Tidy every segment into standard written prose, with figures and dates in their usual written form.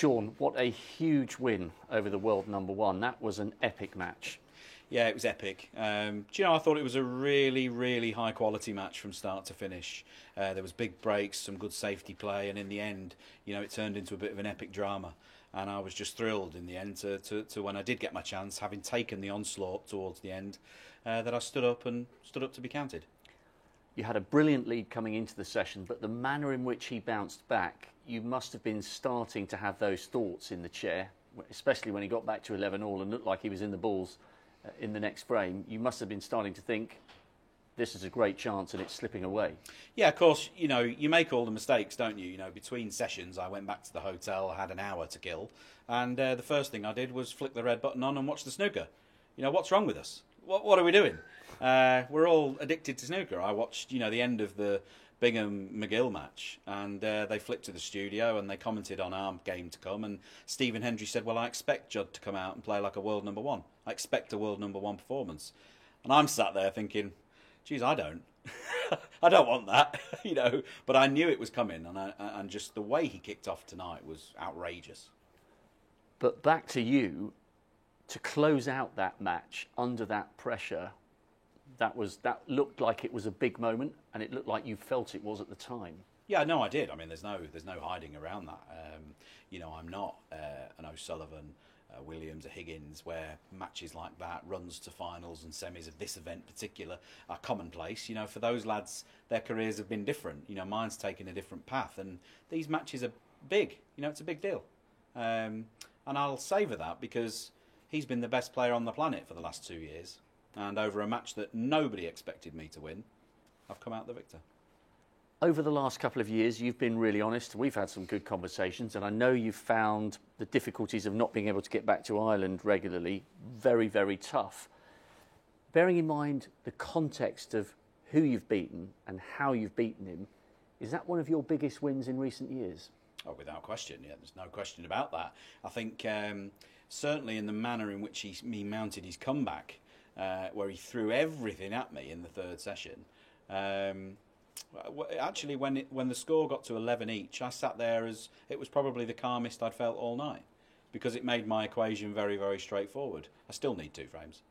Sean, what a huge win over the world number one. That was an epic match. Yeah, it was epic. Do you know, I thought it was a really, really high-quality match from start to finish. There was big breaks, some good safety play, and in the end, you know, it turned into a bit of an epic drama. And I was just thrilled in the end to when I did get my chance, having taken the onslaught towards the end, that I stood up to be counted. You had a brilliant lead coming into the session, but the manner in which he bounced back, you must have been starting to have those thoughts in the chair, especially when he got back to 11-all and looked like he was in the balls in the next frame. You must have been starting to think, this is a great chance and it's slipping away. Yeah, of course, you know, you make all the mistakes, don't you? You know, between sessions, I went back to the hotel, I had an hour to kill, and the first thing I did was flick the red button on and watch the snooker. You know, what's wrong with us? What are we doing? We're all addicted to snooker. I watched, you know, the end of the Bingham-McGill match, and they flipped to the studio and they commented on our game to come, and Stephen Hendry said, well, I expect Judd to come out and play like a world number one. I expect a world number one performance. And I'm sat there thinking, geez, I don't. I don't want that, you know, but I knew it was coming, and just the way he kicked off tonight was outrageous. But back to you, to close out that match under that pressure, that looked like it was a big moment, and it looked like you felt it was at the time. Yeah, no, I did. I mean, there's no hiding around that. You know, I'm not an O'Sullivan, Williams, a Higgins, where matches like that, runs to finals and semis of this event particular, are commonplace. You know, for those lads, their careers have been different. You know, mine's taken a different path, and these matches are big. You know, it's a big deal. And I'll savour that because he's been the best player on the planet for the last 2 years. And over a match that nobody expected me to win, I've come out the victor. Over the last couple of years, you've been really honest. We've had some good conversations, and I know you've found the difficulties of not being able to get back to Ireland regularly very, very tough. Bearing in mind the context of who you've beaten and how you've beaten him, is that one of your biggest wins in recent years? Oh, without question, yeah, there's no question about that. I think certainly in the manner in which he mounted his comeback, where he threw everything at me in the third session. Actually, when the score got to 11 each, I sat there as it was probably the calmest I'd felt all night, because it made my equation very, very straightforward. I still need 2 frames.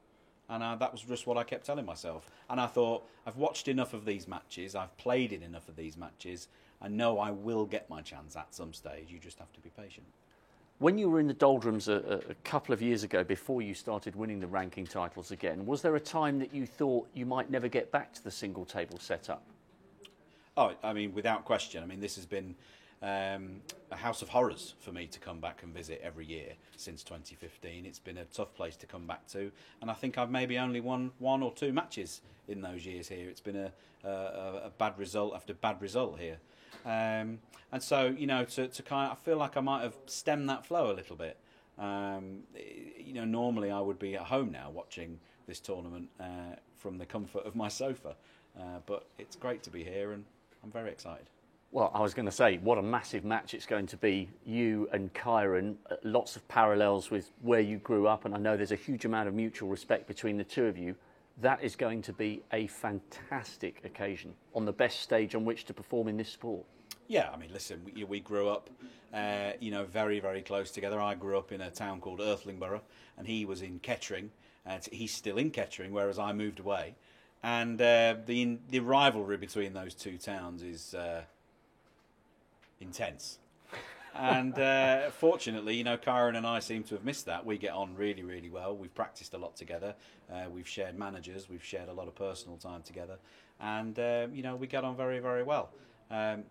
And that was just what I kept telling myself. And I thought, I've watched enough of these matches, I've played in enough of these matches, I know I will get my chance at some stage. You just have to be patient. When you were in the doldrums a couple of years ago, before you started winning the ranking titles again, was there a time that you thought you might never get back to the single table setup? Oh, I mean, without question. I mean, this has been a house of horrors for me to come back and visit every year since 2015. It's been a tough place to come back to, and I think I've maybe only won 1 or 2 matches in those years here. It's been a bad result after bad result here. And so, you know, to kind of, I feel like I might have stemmed that flow a little bit. You know, normally I would be at home now watching this tournament from the comfort of my sofa, but it's great to be here, and I'm very excited. Well, I was going to say, what a massive match it's going to be. You and Kyron, lots of parallels with where you grew up, and I know there's a huge amount of mutual respect between the two of you. That is going to be a fantastic occasion on the best stage on which to perform in this sport. Yeah, I mean, listen, we grew up, you know, very, very close together. I grew up in a town called Irthlingborough, and he was in Kettering. He's still in Kettering, whereas I moved away. And the rivalry between those two towns is intense. And fortunately, you know, Kyron and I seem to have missed that. We get on really, really well. We've practiced a lot together. We've shared managers. We've shared a lot of personal time together. And, you know, we get on very, very well.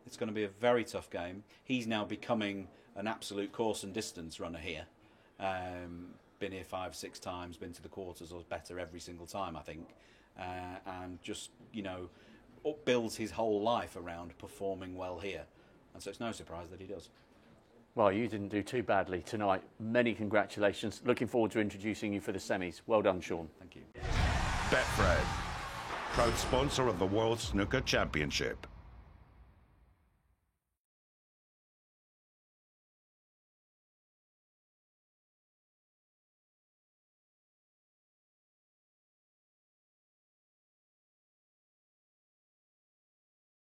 It's going to be a very tough game. He's now becoming an absolute course and distance runner here. Been here 5, 6 times, been to the quarters or better every single time, I think. And just, you know, builds his whole life around performing well here. And so it's no surprise that he does. Well, you didn't do too badly tonight. Many congratulations. Looking forward to introducing you for the semis. Well done, Sean. Thank you. Betfred, proud sponsor of the World Snooker Championship.